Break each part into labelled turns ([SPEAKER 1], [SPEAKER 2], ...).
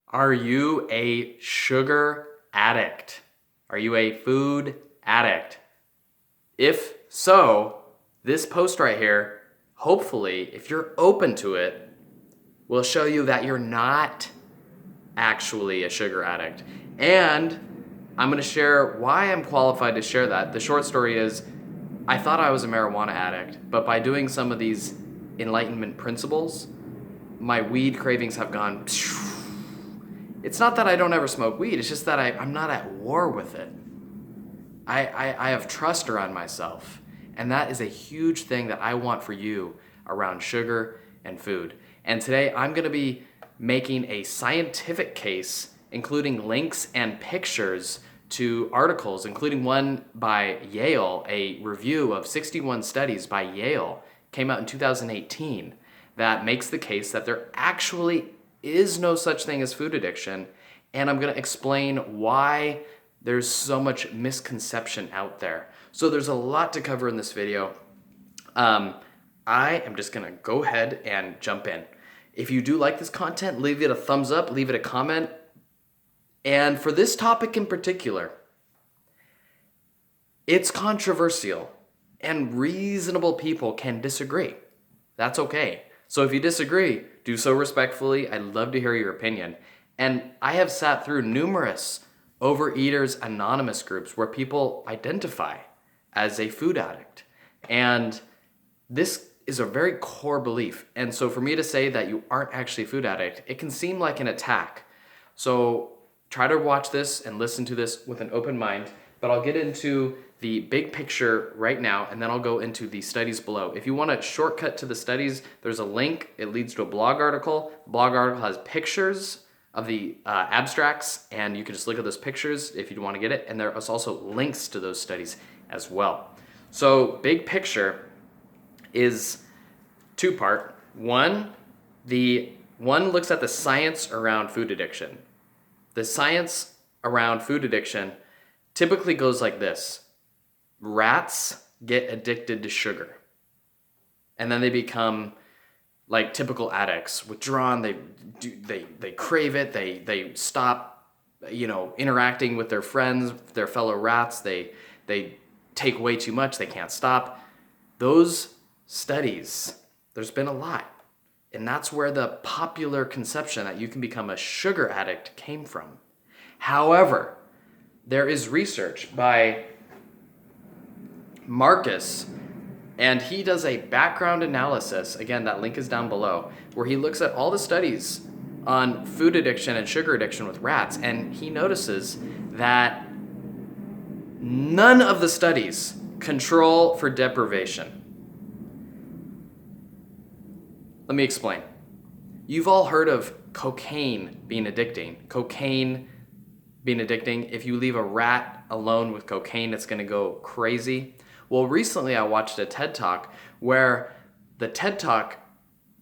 [SPEAKER 1] Are you a sugar addict? Are you a food addict? If so, this post right here, hopefully, if you're open to it, will show you that you're not actually a sugar addict. And I'm going to share why I'm qualified to share that. The short story is I thought I was a marijuana addict, but by doing some of these enlightenment principles, my weed cravings have gone. It's not that I don't ever smoke weed, it's just that I'm not at war with it. I have trust around myself, and that is a huge thing that I want for you around sugar and food. And today I'm going to be making a scientific case, including links and pictures to articles, including one by Yale, a review of 61 studies by Yale, came out in 2018, that makes the case that there actually is no such thing as food addiction. And I'm going to explain why there's so much misconception out there. So there's a lot to cover in this video. I am just going to go ahead and jump in. If you do like this content, leave it a thumbs up, leave it a comment. And for this topic in particular, it's controversial and reasonable people can disagree. That's okay. So if you disagree, do so respectfully. I'd love to hear your opinion. And I have sat through numerous Overeaters Anonymous groups where people identify as a food addict. And this is a very core belief. And so for me to say that you aren't actually a food addict, it can seem like an attack. So try to watch this and listen to this with an open mind, but I'll get into the big picture right now, and then I'll go into the studies below. If you want a shortcut to the studies, there's a link. It leads to a blog article. The blog article has pictures of the abstracts, and you can just look at those pictures if you want to get it. And there is also links to those studies as well. So big picture is two-part. One looks at the science around food addiction. The science around food addiction typically goes like this. Rats get addicted to sugar, and then they become like typical addicts, withdrawn. They crave it. They stop, interacting with their friends, their fellow rats. They take way too much. They can't stop. Those studies, there's been a lot, and that's where the popular conception that you can become a sugar addict came from. However, there is research by Marcus, and he does a background analysis, again, that link is down below, where he looks at all the studies on food addiction and sugar addiction with rats, and he notices that none of the studies control for deprivation. Let me explain. You've all heard of cocaine being addicting. If you leave a rat alone with cocaine, it's going to go crazy. Well, recently I watched a TED Talk where the TED Talk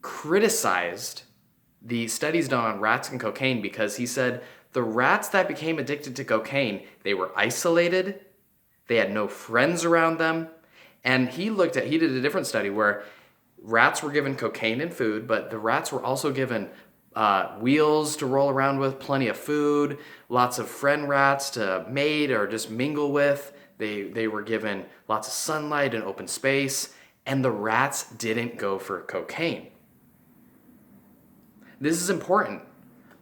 [SPEAKER 1] criticized the studies done on rats and cocaine because he said the rats that became addicted to cocaine, they were isolated, they had no friends around them, and he did a different study where rats were given cocaine and food, but the rats were also given wheels to roll around with, plenty of food, lots of friend rats to mate or just mingle with. They were given lots of sunlight and open space, and the rats didn't go for cocaine. This is important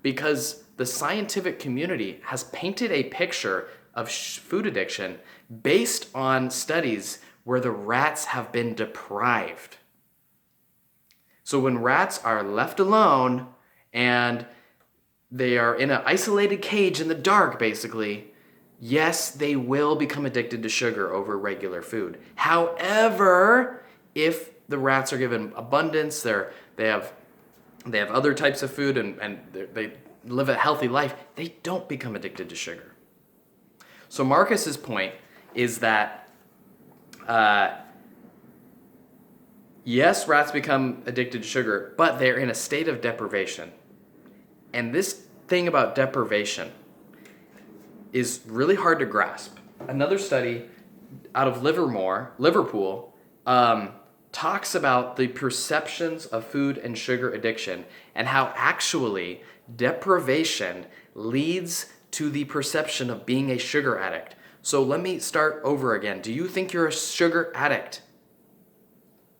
[SPEAKER 1] because the scientific community has painted a picture of food addiction based on studies where the rats have been deprived. So when rats are left alone and they are in an isolated cage in the dark, basically, yes, they will become addicted to sugar over regular food. However, if the rats are given abundance, they have other types of food and they live a healthy life, they don't become addicted to sugar. So Marcus's point is that yes, rats become addicted to sugar, but they're in a state of deprivation. And this thing about deprivation is really hard to grasp. Another study out of Liverpool talks about the perceptions of food and sugar addiction and how actually deprivation leads to the perception of being a sugar addict. So let me start over again. Do you think you're a sugar addict?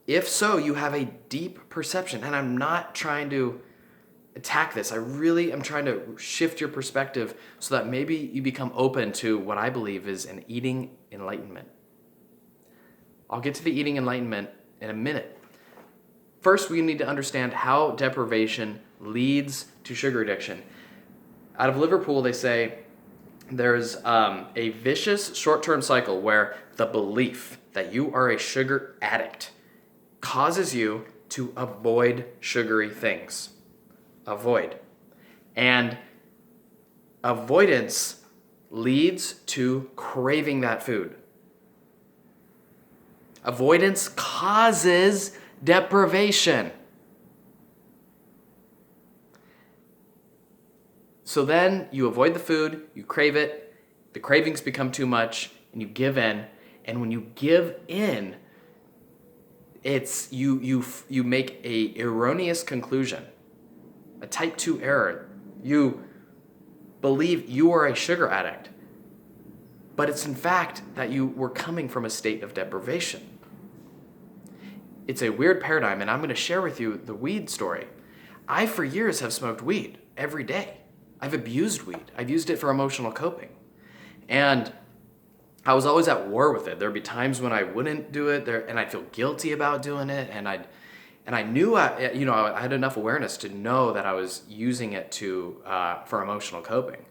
[SPEAKER 1] If so, you have a deep perception. And I'm not trying to attack this. I really am trying to shift your perspective so that maybe you become open to what I believe is an eating enlightenment. I'll get to the eating enlightenment in a minute. First, we need to understand how deprivation leads to sugar addiction. Out of Liverpool, they say there's a vicious short-term cycle where the belief that you are a sugar addict causes you to avoid sugary things. Avoid. And avoidance leads to craving that food. Avoidance causes deprivation. So then you avoid the food, you crave it, the cravings become too much, and you give in. And when you give in, it's you make a erroneous conclusion, a type 2 error. You believe you are a sugar addict, but it's in fact that you were coming from a state of deprivation. It's a weird paradigm, and I'm going to share with you the weed story. I, for years, have smoked weed every day. I've abused weed. I've used it for emotional coping. And I was always at war with it. There'd be times when I wouldn't do it, and I'd feel guilty about doing it, and I knew I had enough awareness to know that I was using it for emotional coping.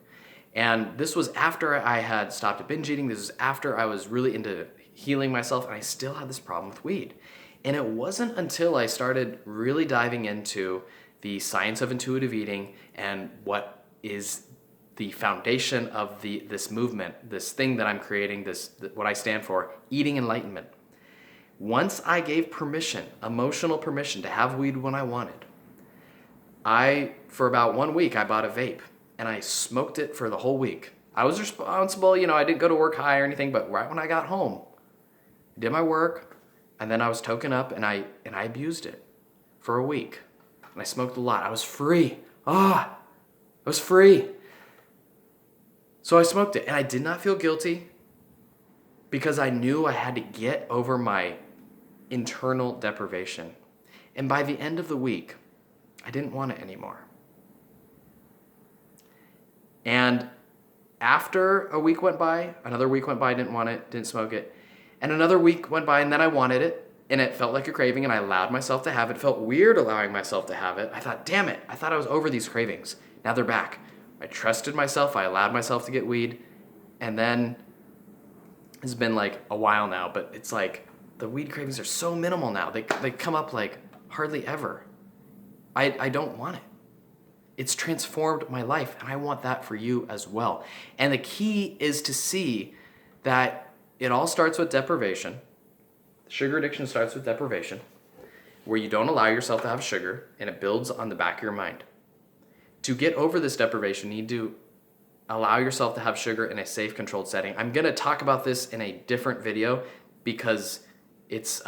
[SPEAKER 1] And this was after I had stopped binge eating. This was after I was really into healing myself, and I still had this problem with weed. And it wasn't until I started really diving into the science of intuitive eating and what is the foundation of this movement, this thing that I'm creating, what I stand for, eating enlightenment. Once I gave permission, emotional permission to have weed when I wanted, for about 1 week, I bought a vape and I smoked it for the whole week. I was responsible, I didn't go to work high or anything, but right when I got home, I did my work, and then I was token up and I abused it for a week. And I smoked a lot. I was free. I was free. So I smoked it, and I did not feel guilty because I knew I had to get over my internal deprivation. And by the end of the week, I didn't want it anymore. And after a week went by, another week went by, I didn't want it, didn't smoke it. And another week went by, and then I wanted it, and it felt like a craving, and I allowed myself to have it. It felt weird allowing myself to have it. I thought, damn it, I thought I was over these cravings. Now they're back. I trusted myself. I allowed myself to get weed. And then it's been like a while now, but it's like the weed cravings are so minimal now. They come up like hardly ever. I don't want it. It's transformed my life, and I want that for you as well. And the key is to see that it all starts with deprivation. Sugar addiction starts with deprivation, where you don't allow yourself to have sugar, and it builds on the back of your mind. To get over this deprivation, you need to allow yourself to have sugar in a safe, controlled setting. I'm going to talk about this in a different video because it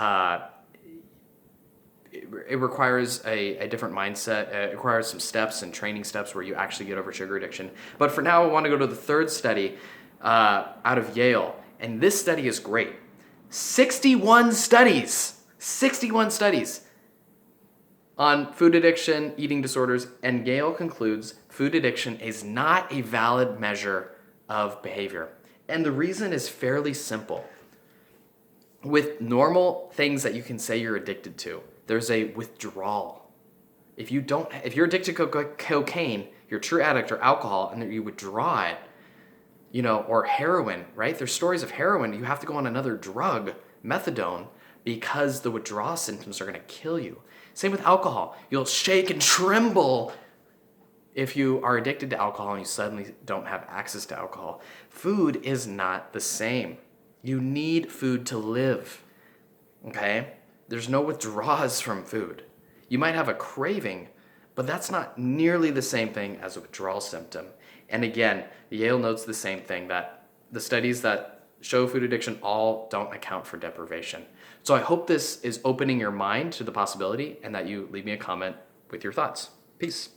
[SPEAKER 1] requires a different mindset. It requires some steps and training steps where you actually get over sugar addiction. But for now, I want to go to the third study out of Yale. And this study is great. 61 studies on food addiction, eating disorders, and Yale concludes food addiction is not a valid measure of behavior. And the reason is fairly simple. With normal things that you can say you're addicted to, there's a withdrawal. If you're addicted to cocaine, you're a true addict, or alcohol, and you withdraw it, or heroin, right? There's stories of heroin. You have to go on another drug, methadone, because the withdrawal symptoms are going to kill you. Same with alcohol. You'll shake and tremble if you are addicted to alcohol and you suddenly don't have access to alcohol. Food is not the same. You need food to live, okay? There's no withdrawals from food. You might have a craving, but that's not nearly the same thing as a withdrawal symptom. And again, Yale notes the same thing, that the studies that show food addiction all don't account for deprivation. So I hope this is opening your mind to the possibility and that you leave me a comment with your thoughts. Peace.